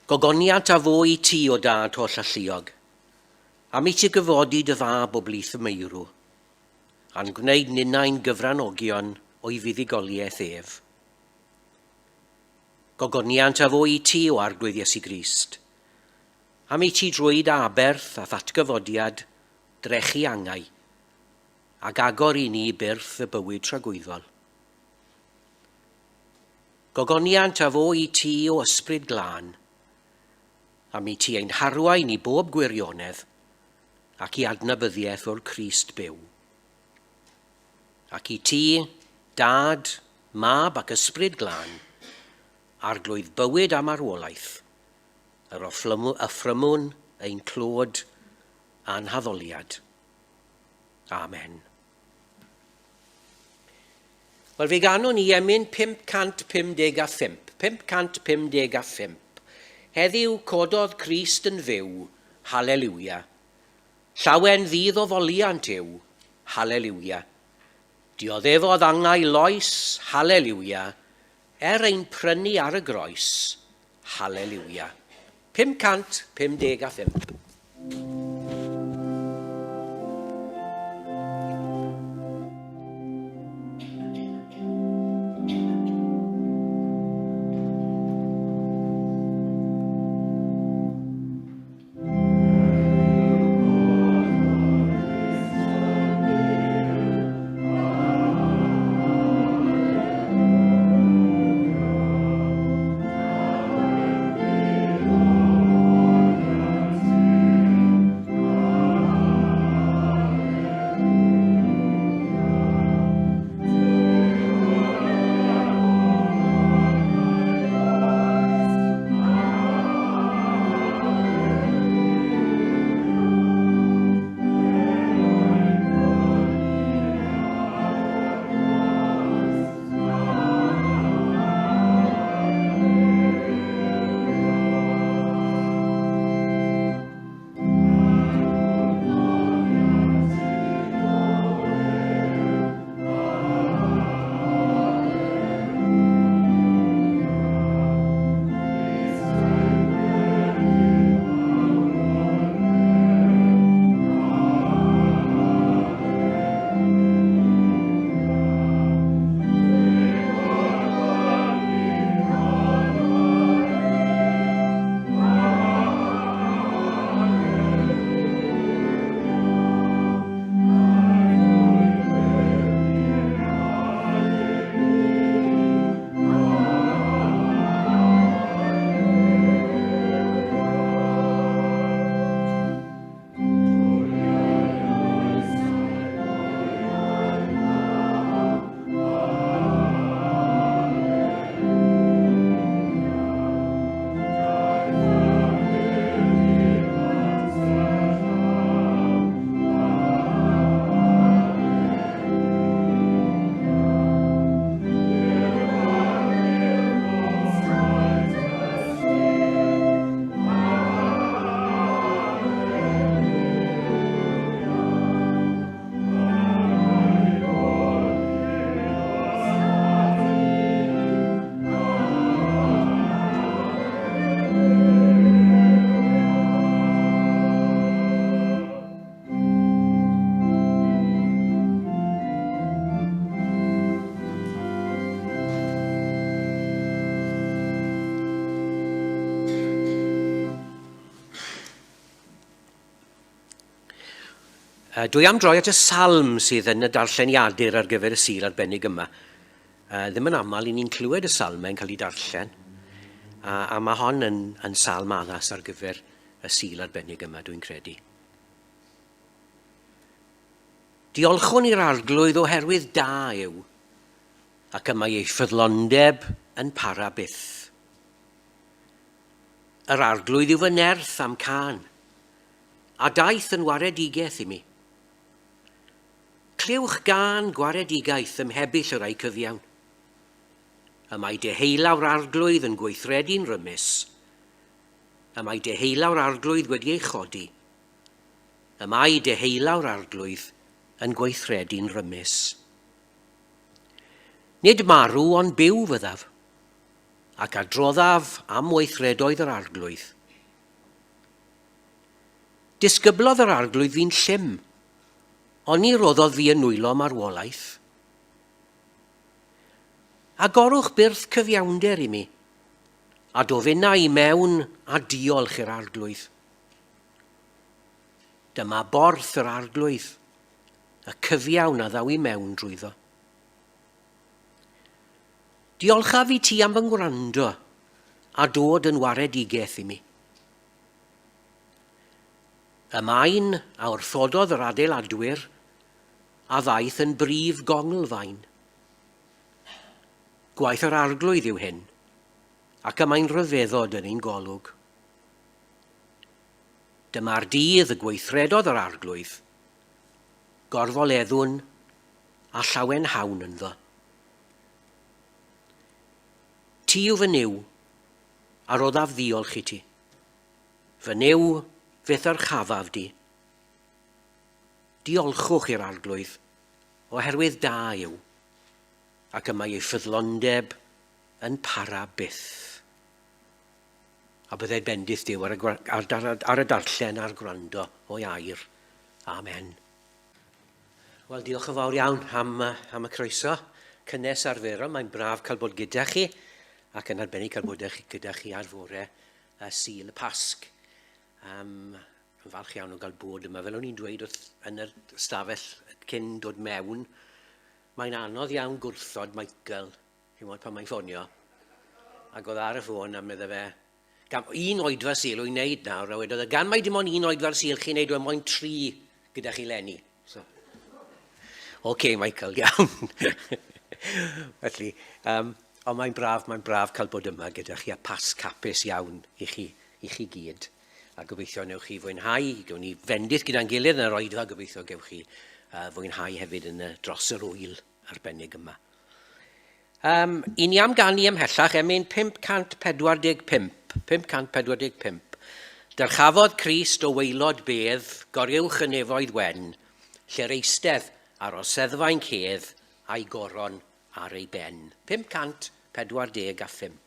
Gogoniant a fo I ti o dad holl alluog. Am I ti gyfodi dy fab o blith y meirw, a'n gwneud ninnau'n gyfranogion o'i fuddugoliaeth ef. Gogoniant a fo I ti o arglwydd Iesu Grist. Am I ti drwyd aberth a ddatgyfodiad, drechu angau, ac agor I ni byrth y bywyd tragwyddol. Gogoniant a fo I ti o ysbryd glân, am I ti ein harwain I bob gwirionedd, ac I adnabyddiaeth o'r Crist byw. Ac I ti, dad, mab ac ysbryd glân, arglwydd bywyd a marwolaeth, yr ffrymwn ein clod a'n haddoliad. Amen. Wel, fe ganon I emyn 555. 555. Heddiw cododd Crist yn fyw, halleluia. Llawen ddydd o foliant yw, halleluia. Dioddefodd angau loes, halleluia. Ein prynu ar y groes, halleluia. 555. Dwi am droi at y salm sydd yn y darlleniadur ar gyfer y sul arbennig yma. Ddim yn aml I ni'n clywed y salmau'n cael ei darllen. A mae hon yn salm addas ar gyfer y sul arbennig yma, dwi'n credu. Diolchwn i'r arglwydd oherwydd da yw, ac yma ei ffyddlondeb yn para byth. Yr arglwydd yw fy nerth am can, a daeth yn waredigaeth I mi. Clywch gan gwaredigaeth ymhebyll yr ei cyfiawn. Y mae deheilawr arglwydd yn gweithredu'n rymus. Y mae deheilawr arglwydd wedi ei chodi. Y mae deheilawr arglwydd yn gweithredu'n rymus. Nid marw ond byw fyddaf. ac adroddaf am weithredoedd yr arglwydd. Disgyblodd yr arglwydd fi'n llym, ond ni roddodd fi yn nwylo marwolaeth. Agorwch byrth cyfiawnder i mi, a dofynna i mewn a diolch i'r arglwydd. Dyma borth yr arglwydd, y cyfiawn a ddaw i mewn drwyddo. Diolchaf i ti am fy ngwrando a dod yn waredigaeth i mi. Y maen a wrthododd yr adeiladwyr a ddaeth yn brif gonglfaen. Gwaith yr arglwydd yw hyn, ac y mae'n rhyfeddod yn ein golwg. Dyma'r dydd y gweithredodd yr arglwydd, gorfoleddwn a llawen hawn ynddo. Ti yw fy niw, a roddaf ddiolch i ti. Fy niw fydd yr chafaf di. Diolchwch i'r arglwydd, oherwydd da yw, ac y mae ei ffyddlondeb yn para byth. A byddai bendith Duw ar y darllen a'r gwrando o'i air. Amen. Wel, diolch yn fawr iawn am y croeso. Cynnes arferol, mae'n braf cael bod gyda chi, ac yn arbennig cael bod gyda chi ar fore Sul y Pasg. Yn falch iawn o gael bod yma. Fel o'n i'n dweud yn y stafell cyn dod mewn, mae'n anodd iawn gwrthod Michael, chi'n modd pan mae'n ffonio. Ac oedd ar y ffôn a medde fe, un oedfa Sul o'n i'n neud nawr, a wedodd, gan mai dim ond un oedfa Sul chi'n neud, mae'n 3 gyda chi Lenny. So. OK, Michael, iawn. Felly, ond mae'n braf cael bod yma gyda chi a pas capus iawn i chi gyd. A gobeithio newch chi fwynhau, gewn ni fendith gyda'n gilydd yn yr oedfa, gobeithio gewch chi fwynhau hefyd yn dros yr wyl arbennig yma. I ni am ganu ymhellach emyn 545. 545. Dyrchafodd Crist o waelod bedd, goriwch y nefoedd wen, lle'r eistedd ar oseddfa'n cedd a'i goron ar ei ben. 545.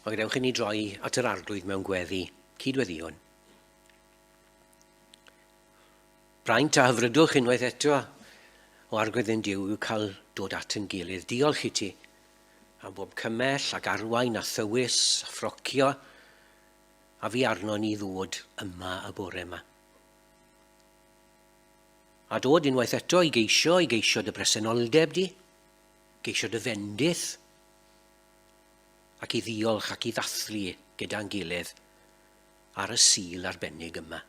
Ond gadewch i ni droi at yr arglwydd mewn gweddi cydweddion. Braint a hyfrydwch unwaith eto o arglwydd yn Duw yw cael dod at yn gilydd. Diolch i ti a bob cymell ac arwain a thywys a phrocio, a fi arno ni ddod yma y bore yma. A dod unwaith eto i geisio dy bresenoldeb di, geisio dy fendith, ac i ddiolch ac i ddathlu gyda'n gilydd ar y sul arbennig yma.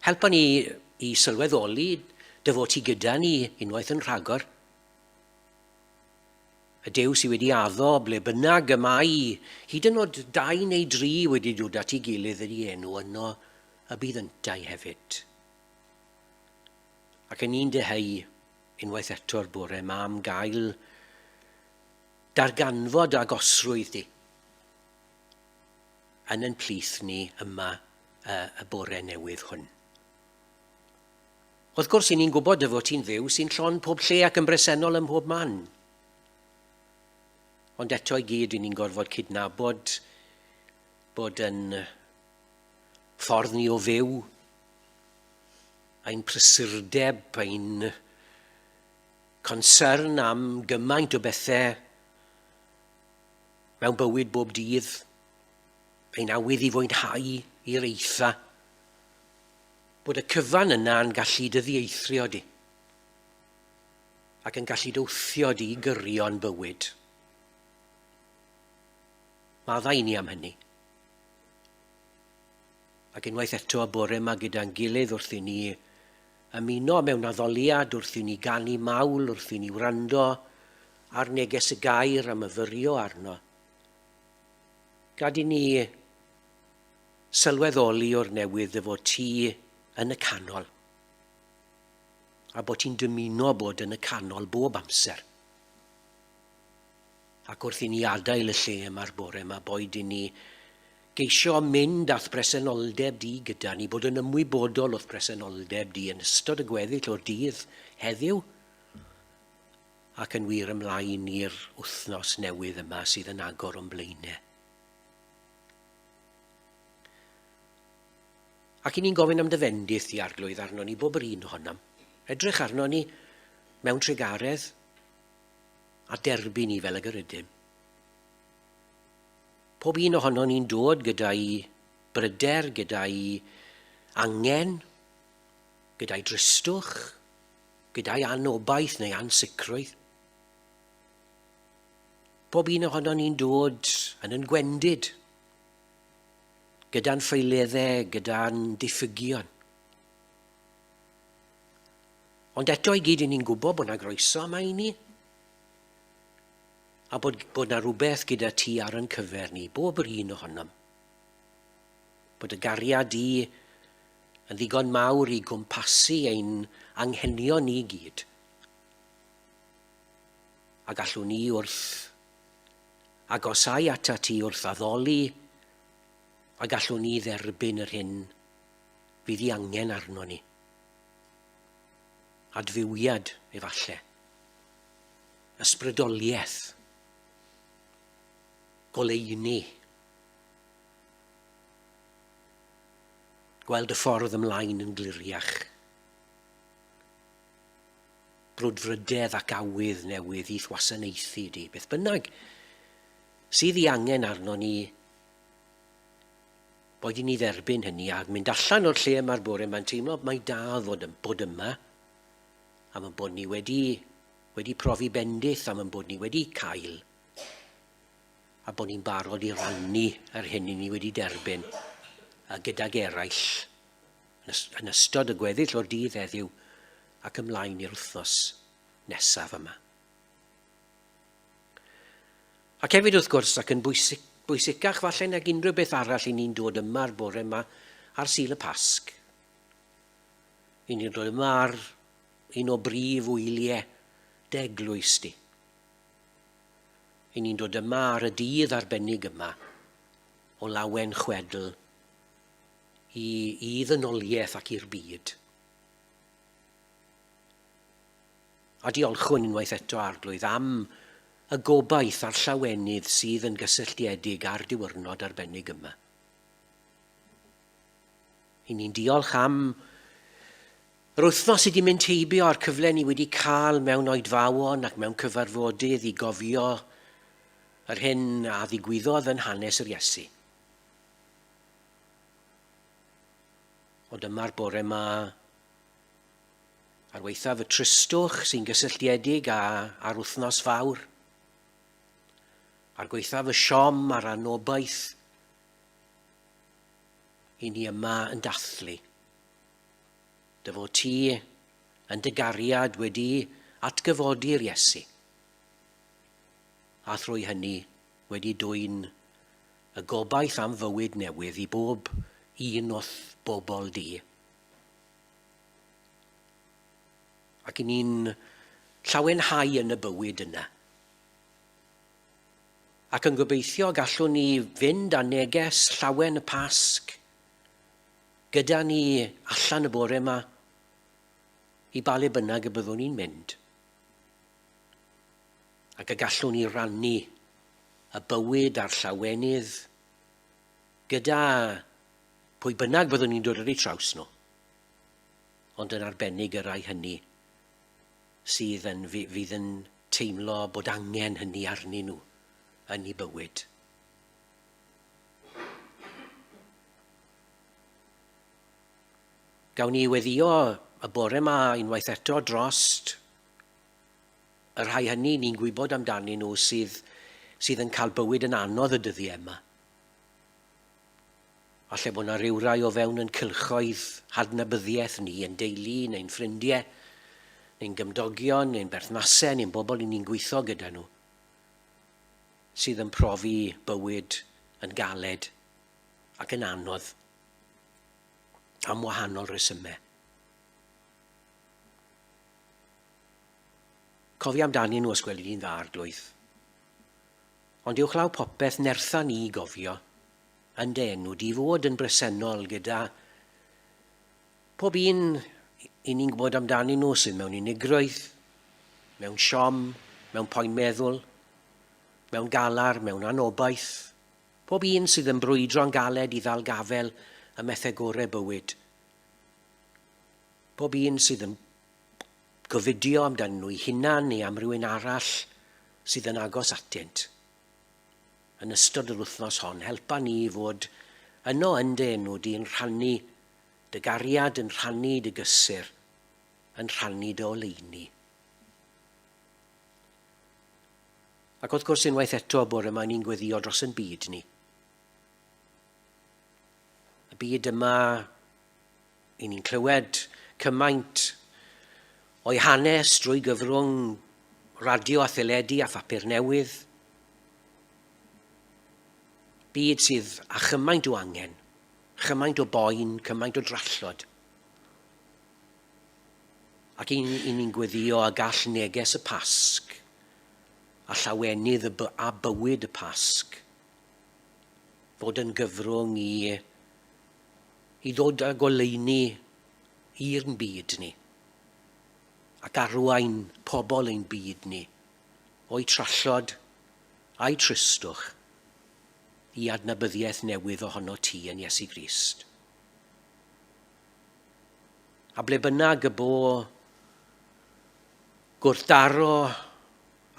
Helpa ni i sylweddoli dy fod ti gyda ni unwaith yn rhagor. Y Dew sydd wedi addo ble bynnag yma i, hyd yn oed 2 neu 3 wedi dod at ei gilydd ydi enw yno y byddantau hefyd. Ac yn ni'n deheu unwaith eto'r bore yma am gael darganfod ag osrwydd di yn ein plith ni yma y bore newydd hwn. Wrth gwrs, ni'n gwybod y fod ti'n dduw sy'n llon pob lle ac yn bresennol ym mhob man. Ond eto i gyd ni'n gorfod cydnabod bod yn ffordd ni o fyw, ein prysurdeb, ein concern am gymaint o bethau mewn bywyd bob dydd, ein awydd i fwynhau i'r eitha, bod y cyfan yna'n gallu dy ddieithrio di ac yn gallu dwthio di i gyrio'n bywyd. Maddau ni am hynny. Ac unwaith eto y bore yma gyda'n gilydd wrth i ni ymuno mewn addoliad, wrth i ni ganu mawl, wrth i ni wrando ar neges y gair am yfyrio arno. Gad i ni sylweddoli o'r newydd y fod ti yn y canol, a bod ti'n dymuno bod yn y canol bob amser. Ac wrth i ni adael y lle yma'r bore yma, boed i ni geisio mynd ath bresenoldeb di gyda ni, bod yn ymwybodol o'th bresenoldeb di yn ystod y gweddill o'r dydd heddiw, ac yn wir ymlaen i'r wythnos newydd yma sydd yn agor o'n blaenau. Ac i ni'n gofyn am dyfendith i arglwydd arno ni bob yr un ohonam. Edrych arno ni mewn tregaredd a derbyn ni fel y gyrydym. Pob un ohono ni'n dod gyda'i bryder, gyda'i angen, gyda'i dristwch, gyda'i anobaith neu ansicrwydd. Pob un ohono ni'n dod yn gwendid, gyda'n ffeileddau, gyda'n diffygion. Ond eto i gyd ni'n gwybod bod yna groeso yma i ni, a bod yna rhywbeth gyda ti ar yn cyfer ni, bob yr un ohonom. Bod y gariad di yn ddigon mawr i gwmpasu ein anghenion ni gyd. A gallwn ni wrth agosau ata ti wrth addoli, a gallwn ni dderbyn yr hyn fydd i angen arno ni. Adfywiad efallai. Ysbrydoliaeth. Goleuni. Gweld y ffordd ymlaen yn gliriach. Brwdfrydedd ac awydd newydd i gwasanaethu di. Beth bynnag sydd i angen arno ni, boed i ni dderbyn hynny a mynd allan o'r lle yma'r bore yma'n teimlo mae da bod yma, am yn bod ni wedi profi bendith, am yn bod ni wedi cael, a bod ni'n barod i rannu yr hyn ni wedi derbyn gydag eraill yn ystod y gweddill o'r dydd heddiw ac ymlaen i'r wythnos nesaf yma. Ac hefyd wrth gwrs ac yn bwysicach falle nag unrhyw beth arall i ni'n dod yma'r bore yma ar Sul y Pasg. I ni'n dod yma ar un o brif wyliau Eglwys di. I ni'n dod yma ar y dydd arbennig yma o lawen chwedl i ddynoliaeth ac i'r byd. A diolchwn unwaith eto arglwydd am y gobaith a'r llawenydd sydd yn gysylltiedig ar diwrnod arbennig yma. I ni'n diolch am Yr wythnos wedi mynd heibio a'r cyfle ni wedi cael mewn oedfawon ac mewn cyfarfodydd i gofio yr hyn a ddigwyddodd yn hanes yr Iesu. Ond yma'r bore yma ar weithaf y tristwch sy'n gysylltiedig â'r wythnos fawr, ar gweithaf y siom a'r anobaith, i ni yma yn dathlu. Dy fod ti yn dy gariad wedi atgyfodi'r Iesu. A thrwy hynny wedi dwyn y gobaith am fywyd newydd i bob un o'ch bobl di. Ac i ni'n llawenhau yn y bywyd yna. Ac yn gobeithio gallwn ni fynd â neges llawen y Pasg gyda ni allan y bore yma i ba le bynnag y byddwn ni'n mynd. Ac y gallwn ni rannu y bywyd a'r llawenydd gyda pwy bynnag byddwn ni'n dod ar eu traws nhw. Ond yn arbennig y rai hynny sydd fydd yn teimlo bod angen hynny arnyn nhw yn eu bywyd. Gawn ni weddio y bore yma unwaith eto drost y rhai hynny ni'n gwybod amdanyn nhw sydd yn cael bywyd yn anodd y dyddiau yma. Falle bod yna ryw rai o fewn yn cylchoedd hadnabyddiaeth ni, yn deulu neu'n ffrindiau, neu'n gymdogion, neu'n berthnasau, neu'n bobl ni'n gweithio gyda nhw, sydd yn profi bywyd yn galed ac yn anodd am wahanol resymau. Cofi amdani nhw os gweli di'n dda Arglwydd. Ond diolch law popeth nertha ni gofio yn dy enw di fod yn bresennol gyda pob un i ni'n gwybod amdani nhw sydd mewn unigrwydd, mewn siom, mewn poen meddwl, mewn galar, mewn anobaith, pob un sydd yn brwydro'n galed i ddal gafel y methau gorau bywyd. Pob un sydd yn gofidio amdano nhw i hunan neu am rywun arall sydd yn agos atynt. Yn ystod yr wythnos hon, helpa ni fod yno yn dy enw di'n rhannu dy gariad, yn rhannu dy gysur, yn rhannu dy oleuni. Ac wrth gwrs unwaith eto bore yma ni'n gweddio dros yn byd ni. Y byd yma i ni'n clywed cymaint o'i hanes drwy gyfrwng radio a theledu a phapur newydd. Byd sydd â chymaint o angen, chymaint o boen, cymaint o drallod. Ac i ni'n gweddio a gall neges y Pasg a llawenydd a bywyd y Pasg fod yn gyfrwng i ddod â goleuni i'r byd ni ac arwain pobl ein byd ni o'i trallod a'i tristwch i adnabyddiaeth newydd ohono ti yn Iesu Grist. A ble bynnag y bo gwrthdaro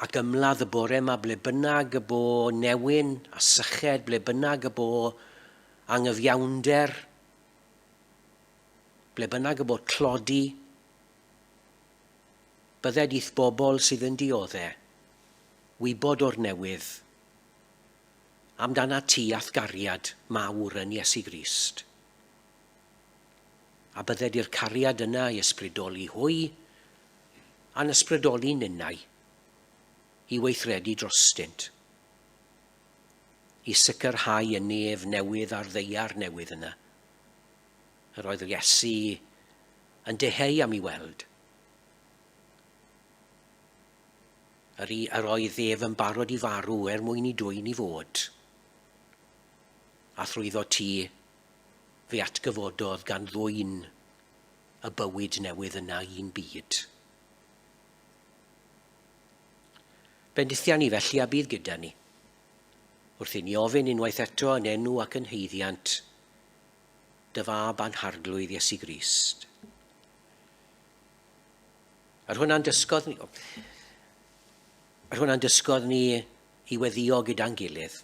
ac ymladd y bore yma, ble bynnag y bo newyn a syched, ble bynnag y bo anghyfiawnder, ble bynnag y bo clodi, bydded i'th bobl sydd yn dioddau, wybod o'r newydd, amdana ti athgariad mawr yn Iesu Grist. A bydded i'r cariad yna i ysbrydoli hwy a'n ysbrydoli ninnau i weithredu drostynt, i sicrhau y nef newydd a'r ddeiar newydd yna. Yr oedd Iesu yn deheu am ei weld. Yr oedd ef yn barod i farw mwyn i dwyn i fod. A thrwyddo ti fe atgyfododd gan ddwyn y bywyd newydd yna i'n byd. Bendithian ni felly a bydd gyda ni, wrth i ni ofyn unwaith eto yn enw ac yn heiddiant dy fab a'n harglwydd Iesu Grist. Ar hwnna'n dysgodd ni, i weddio gyda'n gilydd.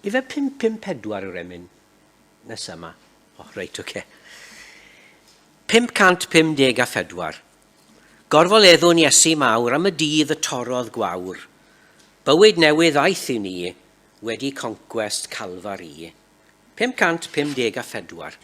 Ife 554 yw'r emyn nes yma? O, reit, oce. 554. Gorfoleddwn Iesu mawr am y dydd y torodd gwawr. Bywyd newydd aeth i ni wedi conquest Calfari. 554.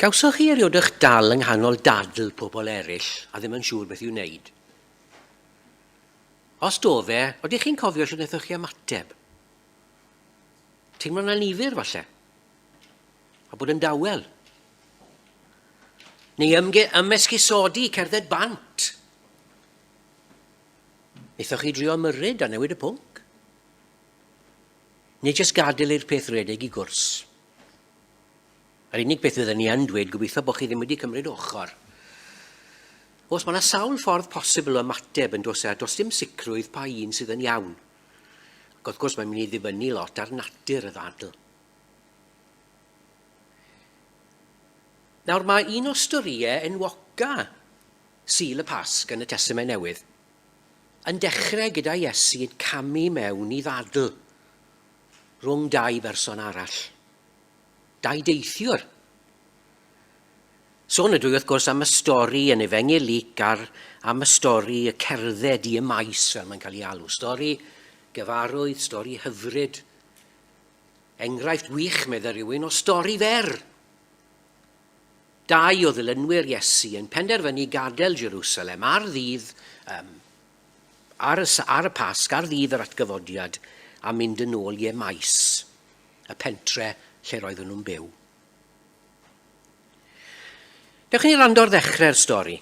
Gawsoch chi erioed eich dal yng nghanol dadl pobl eraill a ddim yn siŵr beth i'w wneud? Os do fe, oeddech chi'n cofio sy'n wnaethoch chi ymateb? Teimlo'n anifyr falle? A bod yn dawel? Neu ymesgusodi cerdded bant? Wnaethoch chi drio ymyrryd a newid y pwnc? Neu jyst gadael i'r peth redeg i gwrs? Yr unig beth fydden ni yn dweud gobeithio bod chi ddim wedi cymryd ochr. Os mae yna sawl ffordd posibl o ymateb yn dos dim sicrwydd pa un sydd yn iawn. Ac wrth gwrs mae'n mynd i ddibynnu lot ar natur y ddadl. Nawr mae un o storiau enwoca Sul y Pasg yn y Testament Newydd yn dechrau gyda Iesu yn camu mewn i ddadl rhwng dau berson arall. Dau deithiwr. Sôn ydw i wrth gwrs am y stori yn Efengyl Luc am y stori y cerdded i y maes fel mae'n cael ei alw. Stori gyfarwydd, stori hyfryd. Enghraifft wych meddwl rhywun o stori fer. Dau o ddilynwyr Iesu yn penderfynu gadael Jerusalem ar ddydd, ar y Pasg, ar ddydd yr atgyfodiad a mynd yn ôl i'r maes, y pentre lle roedden nhw'n byw. Dewch ni rando ar ddechrau'r stori.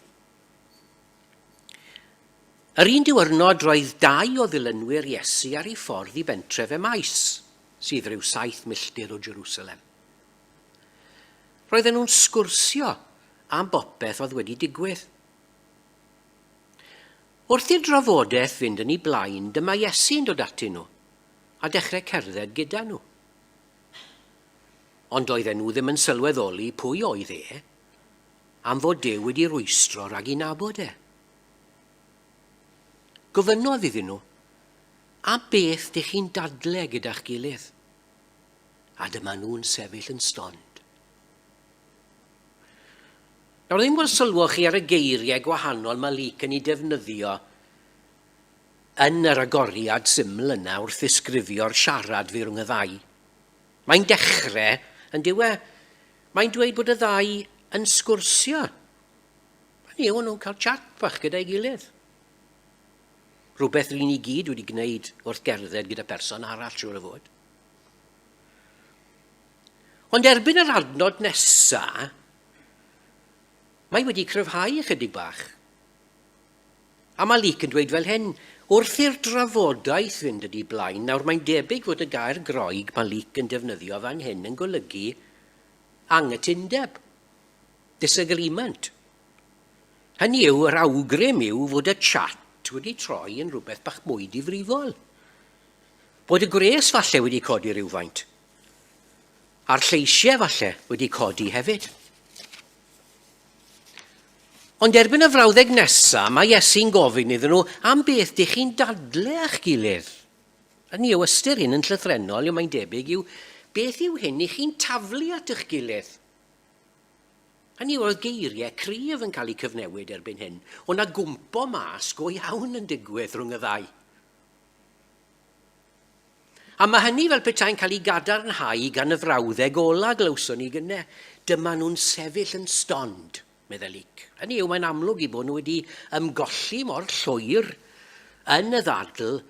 Yr un diwrnod roedd dau o ddilynwyr Iesu ar ei ffordd i bentref y maes, sydd rhyw 7 milltir o Jerusalem. Roedden nhw'n sgwrsio am bopeth oedd wedi digwydd. Wrth i'r drafodaeth fynd yn ei blaen, dyma Iesu'n dod atyn nhw a dechrau cerdded gyda nhw. Ond oedden nhw ddim yn sylweddoli pwy oedd am fod Duw wedi rwystro rhag ei nabod e. Gofynnodd iddyn nhw, a beth dych chi'n dadle gyda'ch gilydd? A dyma nhw'n sefyll yn stond. Nawr ddim bod sylwoch chi ar y geiriau gwahanol mae Luc yn ei defnyddio yn yr agoriad syml yna wrth ddisgrifio'r siarad fi rhwng y ddau. Mae'n dechrau yn mae'n dweud bod y ddau yn sgwrsio. Hynny yw, nhw'n cael chat bach gyda'i gilydd. Rhywbeth rydyn ni gyd wedi gwneud wrth gerdded gyda person arall siŵr o fod. Ond erbyn yr adnod nesaf, mae wedi cryfhau ychydig bach. A mae Luc yn dweud fel hyn, wrth i'r drafodaeth fynd ydi blaen, nawr mae'n debyg fod y gair Groeg mae Luc yn defnyddio fan hyn yn golygu anghytundeb, disagreement. Hynny yw, yr awgrym yw fod y chat wedi troi yn rhywbeth bach mwy difrifol. Bod y gres falle wedi codi rhywfaint. A'r lleisiau falle wedi codi hefyd. Ond erbyn y frawddeg nesaf, mae Iesu'n gofyn iddyn nhw am beth dych chi'n dadle a'ch gilydd. Hynny yw, ystyr hyn yn llythrenol, yw mae'n debyg yw beth yw hyn i chi'n taflu at eich gilydd. Hynny yw, oedd geiriau cryf yn cael eu cyfnewid erbyn hyn, ond na gwmpo mas go iawn yn digwydd rhwng y ddau. A mae hynny fel petai'n cael ei gadarnhau gan y frawddeg ola glywson ni gynne. Dyma nhw'n sefyll yn stond, medde Luc. Hynny yw, mae'n amlwg i bod nhw wedi ymgolli mor llwyr yn y ddadl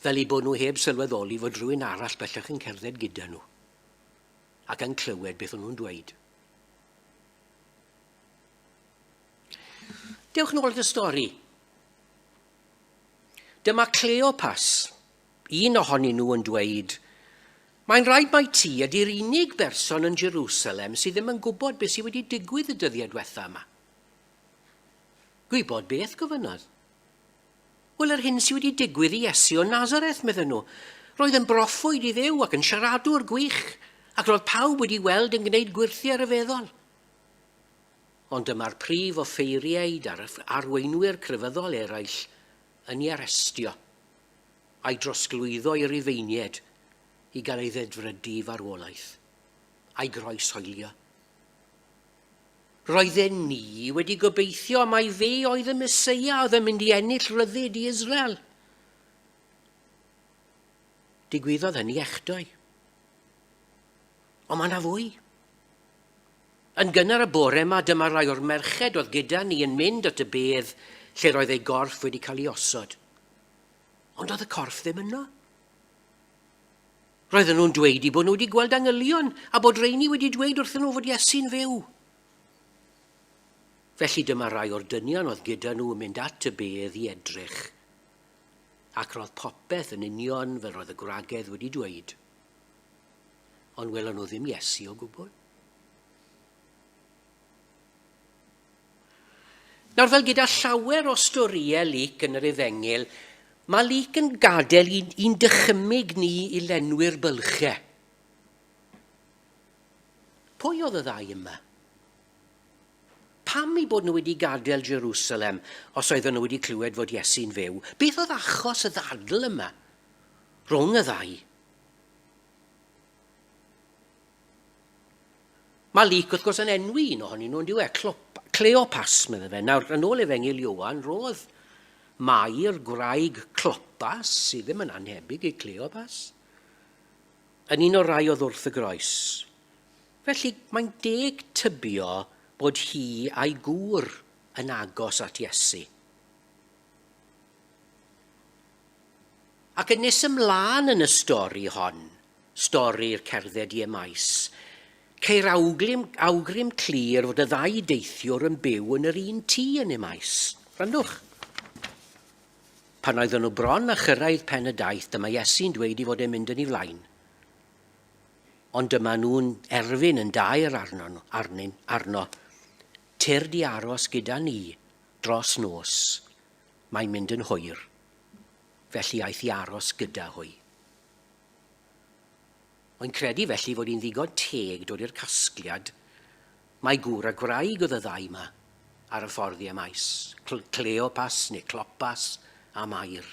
fel i bod nhw heb sylweddoli fod rhywun arall bellach yn cerdded gyda nhw ac yn clywed beth o'n nhw'n dweud. Dewch nôl at y stori. Dyma Cleopas, un ohonyn nhw yn dweud, mae'n rhaid mai ti ydy'r unig berson yn Jerusalem sydd ddim yn gwybod beth sydd wedi digwydd y dyddiau diwethaf yma. Gwybod beth, gofynnodd? Wel, yr hyn sydd wedi digwydd i Iesu o Nazareth, medden nhw. Roedd yn broffwyd i Dduw ac yn siaradwr gwych, ac roedd pawb wedi weld yn gwneud gwirthiau ryfeddol. Ond dyma'r prif offeiriaid a'r arweinwyr crefyddol eraill yn ei arestio a'i drosglwyddo i'r Rufeiniaid i gael ei ddedfrydu farwolaeth, a'i groeshoelio. Roedden ni wedi gobeithio mai fe oedd y Meseia oedd yn mynd i ennill ryddid i Israel. Digwyddodd hynny echdoi. Ond mae yna fwy. Yn gynnar y bore yma, dyma rai o'r merched oedd gyda ni yn mynd at y bedd lle roedd ei gorff wedi cael ei osod. Ond oedd y corff ddim yno. Roedden nhw'n dweud bod nhw wedi gweld angylion a bod reini wedi dweud wrthyn nhw fod Iesu'n fyw. Felly dyma rai o'r dynion oedd gyda nhw yn mynd at y bedd i edrych. Ac roedd popeth yn union fel roedd y gwragedd wedi dweud. Ond welon nhw ddim Iesu o gwbl. Nawr fel gyda llawer o storïau Luc yn yr Efengil, mae Luc yn gadael i'n dychymyg ni i lenwi'r bylchau. Pwy oedd y ddau yma? Pam i bod nhw wedi gadael Jerusalem os oedden nhw wedi clywed fod Iesu'n fyw? Beth oedd achos y ddadl yma rhwng y ddau? Mae Luc wrth gwrs yn enwi un ohonyn nhw'n diwe, Cleopas, medde fe. Nawr, yn ôl Efengil Ioan, roedd Mair gwraig Clopas, sydd ddim yn anhebyg i Cleopas, yn un o'r rai oedd wrth y groes. Felly, mae'n deg tybio bod hi a'i gŵr yn agos at Iesu. Ac yn nes ymlaen yn y stori hon, stori'r cerdded i Emais, ceir awgrym clir fod y ddau deithiwr yn byw yn yr un tŷ yn Emais. Randwch. Pan oedden nhw bron a chyrraedd pen y daith, dyma Iesu'n dweud i fod e'n mynd yn ei flaen. Ond dyma nhw'n erfyn yn dair arno. Tyr di aros gyda ni dros nos. Mae'n mynd yn hwyr. Felly aeth i aros gyda hwy. Mae'n credu felly fod hi'n ddigon teg dod i'r casgliad. Mae gŵr a gwraig oedd y ddau yma ar y ffordd i Emais. Cleopas neu Clopas a Mair.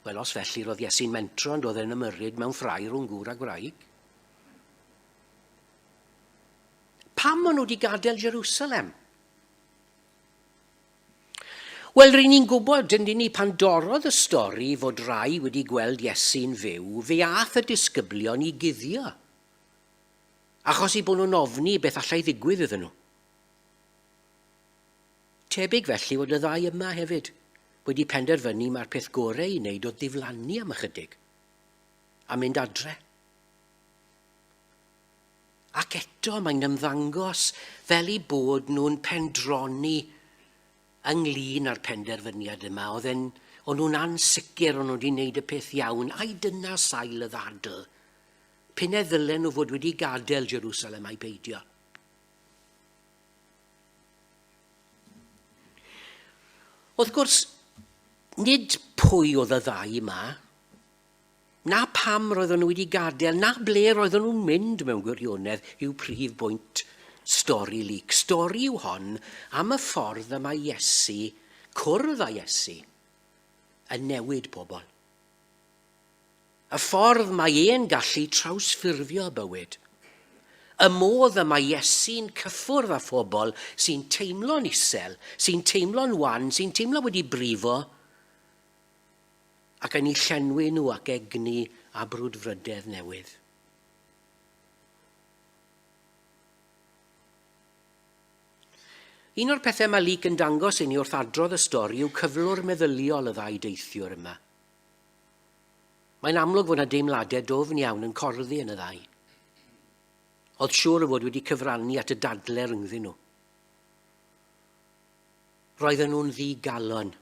Wel, os felly roedd Iesu'n mentro ond oedd e'n ymyrryd mewn ffrae rhwng gŵr a gwraig. Pam maen nhw wedi gadael Jerusalem? Wel, rydyn ni'n gwybod, yn ni pan dorodd y stori fod rai wedi gweld Iesu'n fyw, fe ath y disgyblion i guddio. Achos i bod nhw'n ofni beth allai ddigwydd iddyn nhw. Tebyg felly fod y ddau yma hefyd wedi penderfynu mae'r peth gorau i wneud o ddiflannu am ychydig a mynd adre. Ac eto mae'n ymddangos fel i bod nhw'n pendroni ynglyn â'r penderfyniad yma. O'n nhw'n ansicr o'n nhw wedi wneud y peth iawn. Ai dyna sail y ddadl? P'ne ddylen nhw fod wedi gadael Jerusalem a'i beidio? Wrth gwrs, nid pwy oedd y ddau yma, na pam roedden nhw wedi gadael, na ble roedden nhw'n mynd mewn gwirionedd yw prif bwynt stori Luc. Stori yw hon am y ffordd y mae Iesu, cwrdd â Iesu, yn newid pobl. Y ffordd mae e'n gallu trawsffurfio bywyd. Y modd y mae Iesu'n cyffwrdd â phobl sy'n teimlo'n isel, sy'n teimlo'n wan, sy'n teimlo wedi brifo, ac yn ei llenwi nhw ac egni a brwdfrydedd newydd. Un o'r pethau mae Luc yn dangos i ni wrth adrodd y stori yw cyflwr meddyliol y ddau deithiwr yma. Mae'n amlwg fod yna deimladau dofn iawn yn corddi yn y ddau. Oedd siŵr o fod wedi cyfrannu at y dadlau rhyngddyn nhw. Roedden nhw'n ddigalon.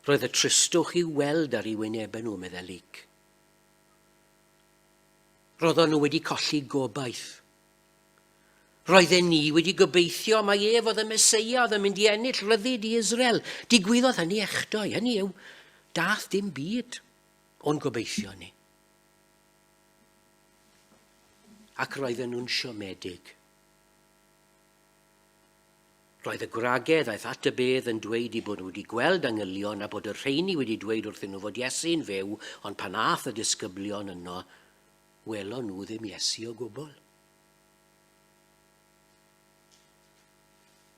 Roedd y tristwch i'w weld ar ei wynebau nhw, meddai Luc. Roedden nhw wedi colli gobaith. Roedden ni wedi gobeithio mae ef oedd y Meseia oedd yn mynd i ennill ryddid i Israel. Digwyddodd hynny echdoi. Hynny yw, dath dim byd o'n gobeithio ni. Ac roedden nhw'n siomedig. Roedd y gwragedd aeth at y bedd yn dweud i bod nhw wedi gweld angylion a bod y rheini wedi dweud wrthyn nhw fod Iesu'n fyw, ond pan ath y disgyblion yno, welon nhw ddim Iesu o gwbl.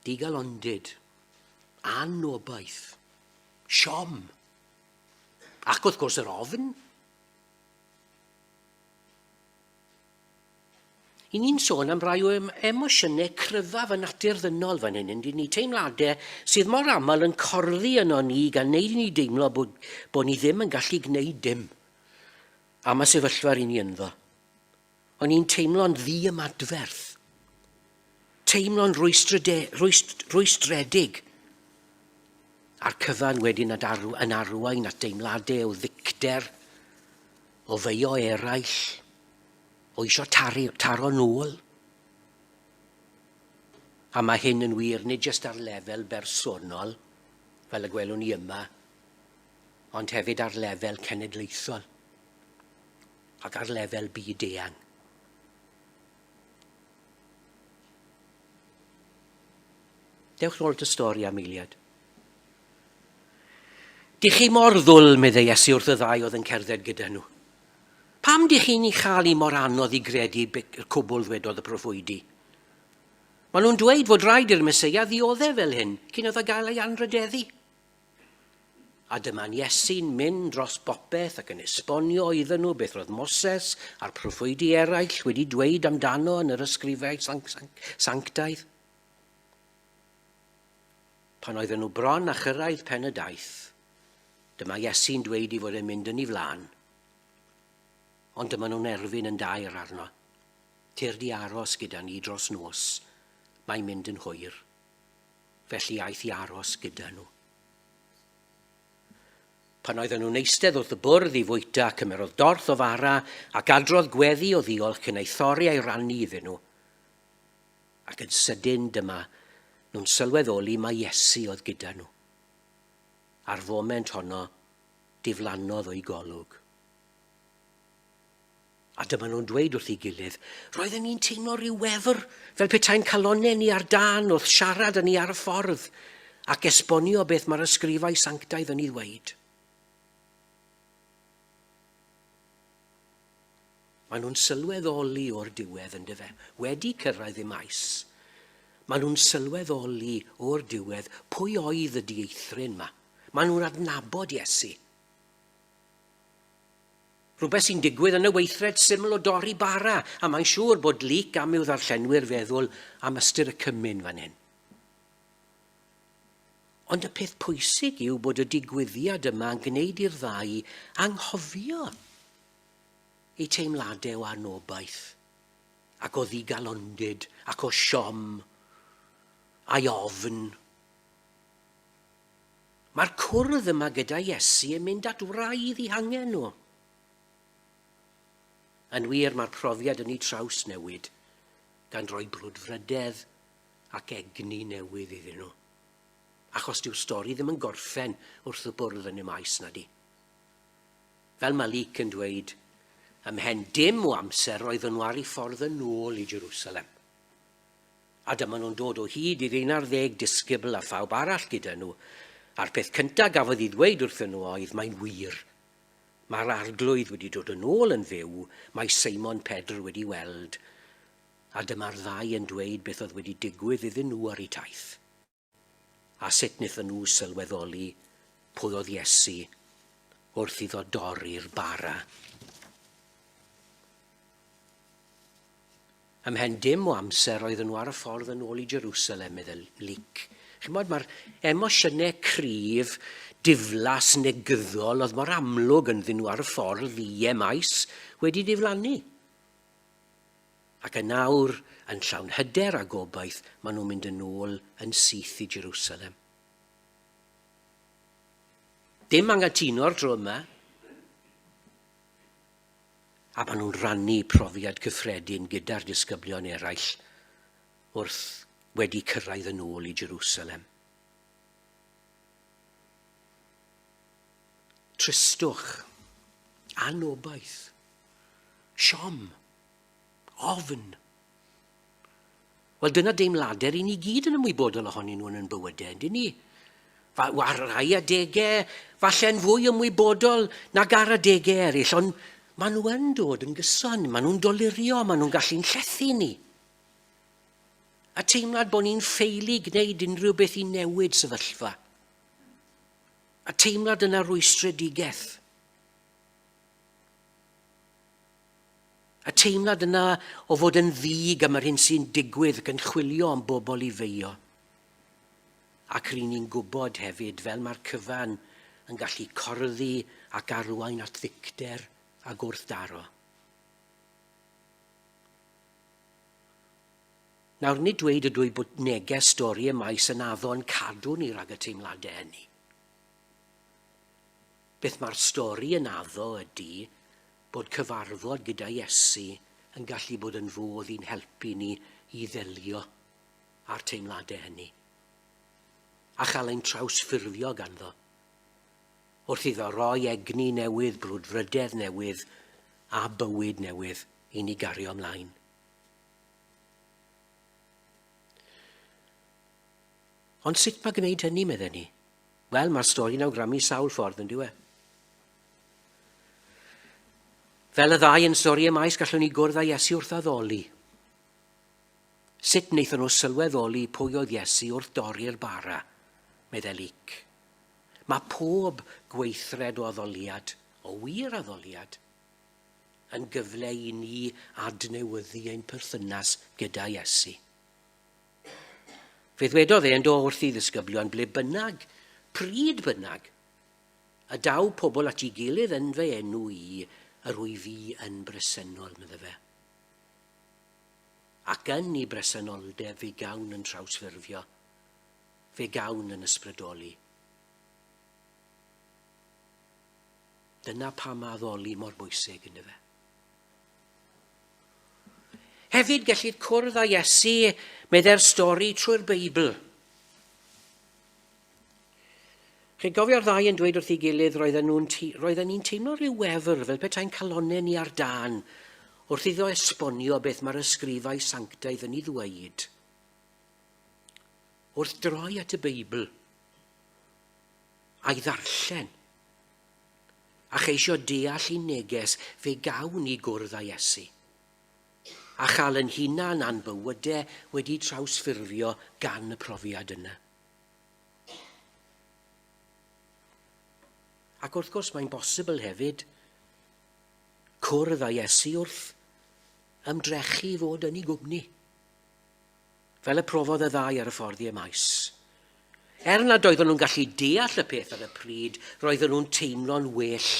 Digalondid, anobaith, siom, ac wrth gwrs yr ofn. I ni'n sôn am rai o emosiynau cryfaf y natur ddynol fan hyn, yndyn ni teimladau sydd mor aml yn corddi yno ni gan wneud i ni deimlo bod ni ddim yn gallu gwneud dim am y sefyllfa i ni ynddo. O'n ni'n teimlo'n ddi ymadferth, teimlo'n rwystredig, a'r cyfan wedyn yn arwain at deimladau o ddicter, o feio eraill, o isio taro nôl. A mae hyn yn wir nid jyst ar lefel bersonol, fel y gwelwn ni yma, ond hefyd ar lefel cenedlaethol ac ar lefel byd-eang. Dewch nôl at y stori am eiliad. Di chi mor ddwl, meddai Iesu wrth y ddau oedd yn cerdded gyda nhw. Pam di chi'n ei chael i mor anodd i gredu y cwbl ddwedodd y proffwydi? Maen nhw'n dweud fod rhaid i'r Meseia ddioddau fel hyn, cyn oedd gael ei anrhydeddu. A dyma'n Iesu'n mynd dros bopeth ac yn esbonio iddyn nhw beth roedd Moses a'r proffwydi eraill wedi dweud amdano yn yr ysgrifau sanctaidd. Pan oedden nhw bron a chyrraedd pen y daith, dyma Iesu'n dweud i fod e'n mynd yn ei flaen. Ond dyma nhw'n erfyn yn dair arno. Tyr di aros gyda ni dros nos, mae'n mynd yn hwyr. Felly aeth i aros gyda nhw. Pan oedden nhw'n eistedd wrth y bwrdd i fwyta, cymerodd dorth o fara ac adrodd gweddi o ddiolch yn ei thorri a'i rannu iddyn nhw. Ac yn sydyn dyma, nhw'n sylweddoli mae Iesu oedd gyda nhw. Ar foment honno, diflannodd o'i golwg. A dyma nhw'n dweud wrth ei gilydd, roedden ni'n teimlo rhyw wefr fel petai'n calonau ni ar dan wrth siarad yn ni ar y ffordd ac esbonio beth mae'r ysgrifau sanctaidd yn ei ddweud. Maen nhw'n sylweddoli o'r diwedd yn dyfe, wedi cyrraedd y maes. Maen nhw'n sylweddoli o'r diwedd pwy oedd y dieithrin yma. Maen nhw'n adnabod Iesu. Rhywbeth sy'n digwydd yn y weithred syml o dorri bara, a mae'n siŵr bod Luc am i'w ddarllenwyr feddwl am ystyr y cymyn fan hyn. Ond y peth pwysig yw bod y digwyddiad yma yn gwneud i'r ddau anghofio eu teimladau o anobaith, ac o ddigalondid, ac o siom, a'i ofn. Mae'r cwrdd yma gyda Iesu yn mynd at wraidd i hangen nhw. Yn wir mae'r profiad yn ei traws newid, gan roi brwdfrydedd ac egni newydd iddyn nhw. Achos dyw'r stori ddim yn gorffen wrth y bwrdd yn y maes na di. Fel mae Luc yn dweud, ymhen dim o amser roedden nhw ar ei ffordd yn ôl i Jerusalem. A dyma nhw'n dod o hyd i'r 11 disgybl a phawb arall gyda nhw, a'r peth cyntaf gafodd ei ddweud wrthyn nhw oedd mae'n wir. Mae'r arglwydd wedi dod yn ôl yn fyw, mae Seimon Pedr wedi weld, a dyma'r ddau yn dweud beth oedd wedi digwydd iddyn nhw ar eu taith. A sut wnaethon nhw sylweddoli pwy oedd Iesu wrth iddo dorri'r bara. Ymhen dim o amser oedden nhw ar y ffordd yn ôl i Jerusalem, meddwl Luc. Chymod, mae'r emosiynau cryf, diflas negyddol oedd mor amlwg ynddyn nhw ar y ffordd i maes wedi diflannu. Ac yn nawr, yn llawn hyder a gobaith, maen nhw'n mynd yn ôl yn syth i Jerusalem. Dim anghytuno'r tro yma, a maen nhw'n rannu profiad cyffredin gyda'r disgyblion eraill wrth wedi cyrraedd yn ôl i Jerusalem. Tristwch, anobaith, siom, ofn. Wel, dyna deimladau i ni gyd yn ymwybodol ohonyn nhw yn bywydau, dyn ni? Ar rai adegau, falle'n fwy ymwybodol nag ar adegau eraill, ond maen nhw yn dod yn gyson, maen nhw'n dolirio, maen nhw'n gallu'n llethu ni. A teimlad bod ni'n ffeili gwneud unrhyw beth i newid sefyllfa. A teimlad yna rwystredigaeth. Y teimlad yna o fod yn ddig am yr hyn sy'n digwydd ac yn chwilio am bobl i feio. Ac rydyn ni'n gwybod hefyd fel mae'r cyfan yn gallu corddi ac arwain at ddicter a gwrthdaro. Nawr, nid dweud ydw i bod neges stori y maes yn addo yn cadw ni rhag y teimladau hynny. Beth mae'r stori yn addo ydy bod cyfarfod gyda Iesu yn gallu bod yn fodd i'n helpu ni i ddelio â'r teimladau hynny. A chael ein trawsffurfio ganddo, wrth iddo roi egni newydd, brwdfrydedd newydd a bywyd newydd i ni gario ymlaen. Ond sut mae gwneud hynny, medden ni? Wel, mae'r stori'n awgrymu sawl ffordd yn diwe. Fel y ddau yn stori y maes, gallwn ni gwrdd â Iesu wrth addoli. Sut wnaethon nhw sylweddoli pwy oedd Iesu wrth dorri'r bara, medde Luc. Mae pob gweithred o addoliad, o wir addoliad, yn gyfle i ni adnewyddu ein perthynas gyda Iesu. Fe ddwedodd e'n dod wrth i ddisgyblion ble bynnag, pryd bynnag, y daw pobl at ei gilydd yn fe enw i, yr wy fi yn bresennol, medde fe. Ac yn ei bresenoldeb fe gawn yn trawsffurfio, fe gawn yn ysbrydoli. Dyna pam addoli mor bwysig ynddo fe. Hefyd gellid cwrdd â Iesu medde'r stori trwy'r Beibl. Chi'n gofio'r ddau yn dweud wrth ei gilydd roedden ni'n teimlo rhyw wefr fel petai'n calonau ni ar dan wrth iddo esbonio beth mae'r ysgrifau sanctaidd yn ei ddweud. Wrth droi at y Beibl a'i ddarllen a cheisio deall ei neges fe gawn i gwrdd â Iesu. A chael yn hunan a'n bywydau wedi trawsffurfio gan y profiad yna. Ac wrth gwrs mae'n bosibl hefyd cwrdd â Iesu wrth ymdrechu fod yn ei gwmni. Fel y profodd y ddau ar y ffordd i'r maes. Nad oedden nhw'n gallu deall y peth ar y pryd, roedden nhw'n teimlo'n well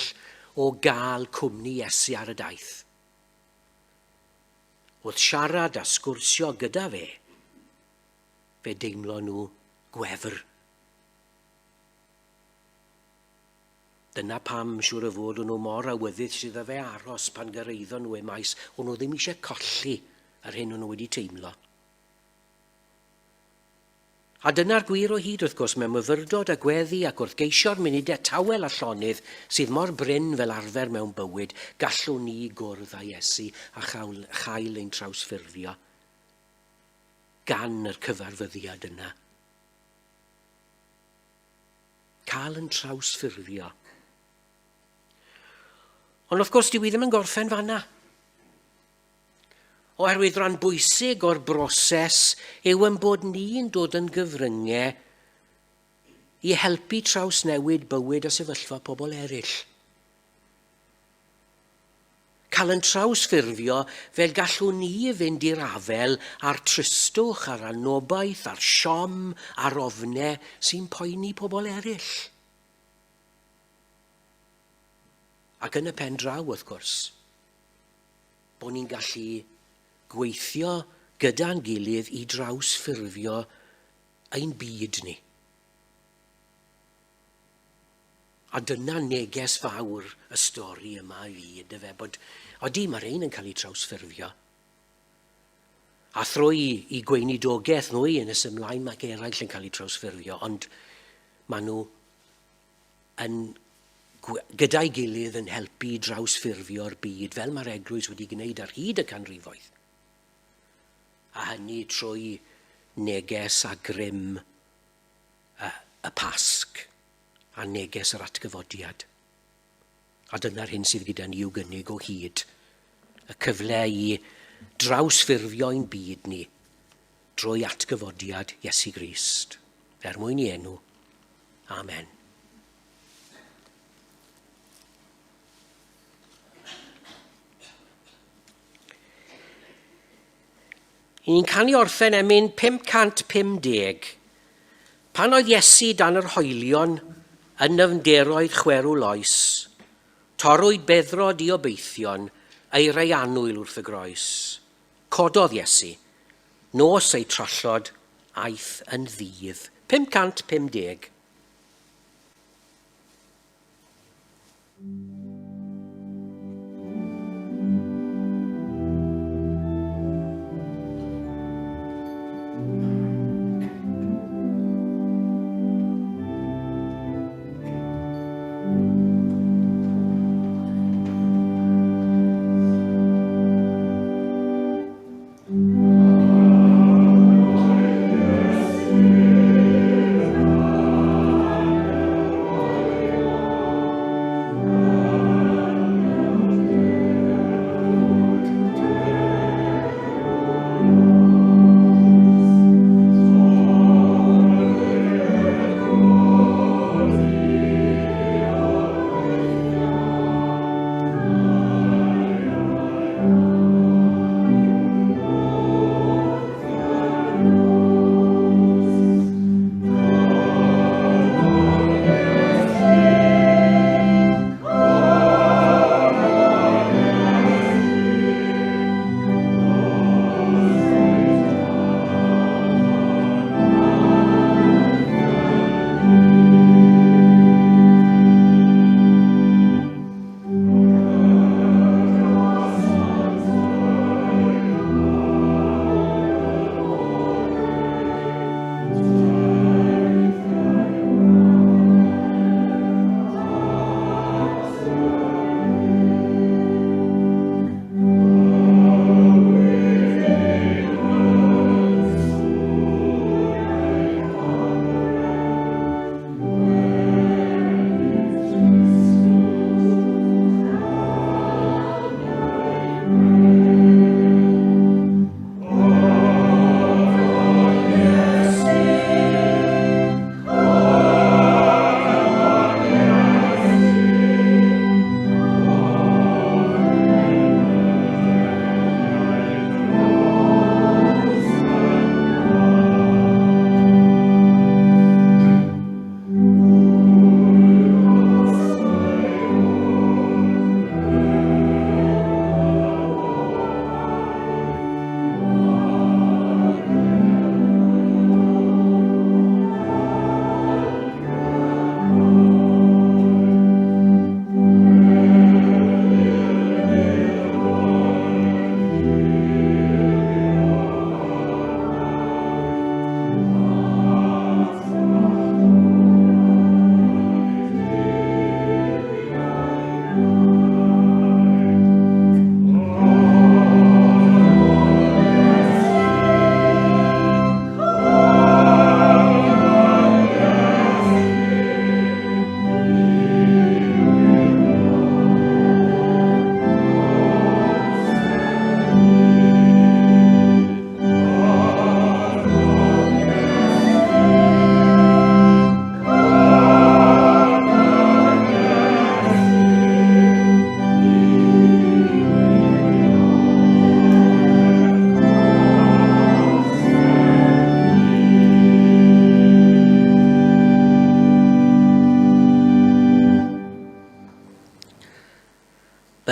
o gael cwmni Iesu ar y daith. Wrth siarad a sgwrsio gyda fe deimlo nhw gwefr. Dyna pam siŵr y fod nhw mor awyddus sydd â fe aros pan gyrraeddon nhw e maes, o'n nhw ddim eisiau colli yr hyn o'n nhw wedi teimlo. A dyna'r gwir o hyd wrth gwrs mewn myfyrdod a gweddi ac wrth geisio'r munudau tawel a llonydd sydd mor bryn fel arfer mewn bywyd, gallwn ni gwrdd â Iesu a chael ein trawsffurfio gan yr cyfarfyddiad yna. Cael yn trawsffurfio. Ond wrth gwrs, dwi ddim yn gorffen fanna. Oherwydd rhan bwysig o'r broses yw yn bod ni'n dod yn gyfryngau i helpu trawsnewid bywyd a sefyllfa pobl eraill. Cael yn trawsffurfio fel gallwn ni fynd i'r afel a'r tristwch, a'r anobaith, a'r siom, a'r ofnau sy'n poeni pobl eraill. Ac yn y pen draw, wrth gwrs, bod ni'n gallu gweithio gyda'n gilydd i drawsffurfio ein byd ni. A dyna neges fawr y stori yma i fi, ydy fe, bod odi mae'r ein yn cael ei trawsffurfio. A thrwy i gweinidogaeth nhw yn ymlaen mae eraill yn cael ei trawsffurfio, ond maen nhw gyda'i gilydd yn helpu drawsffurfio'r byd, fel mae'r Eglwys wedi gwneud ar hyd y canrifoedd. A hynny trwy neges a grym y Pasg a neges yr atgyfodiad. A dyna'r hyn sydd gyda ni i'w gynnig o hyd. Y cyfle i drawsffurfio ein byd ni drwy atgyfodiad Iesu Grist. Mwyn i enw. Amen. Ni'n canu orffen emyn 550. Pan oedd Iesu dan yr hoelion yn nyfnderoedd chwerw loes, torwyd beddrod i obeithion ei rei annwyl wrth y groes. Cododd Iesu, nos ei trollod aeth yn ddydd. 550.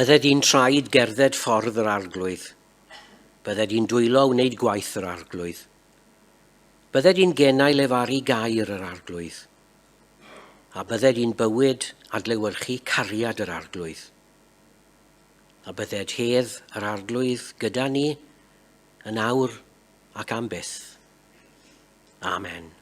Bydded i'n traed gerdded ffordd yr arglwydd. Bydded i'n dwylo wneud gwaith yr arglwydd. Bydded i'n gennau lefaru gair yr arglwydd. A bydded i'n bywyd adlewyrchu cariad yr arglwydd. A bydded hedd yr arglwydd gyda ni yn awr ac am byth. Amen.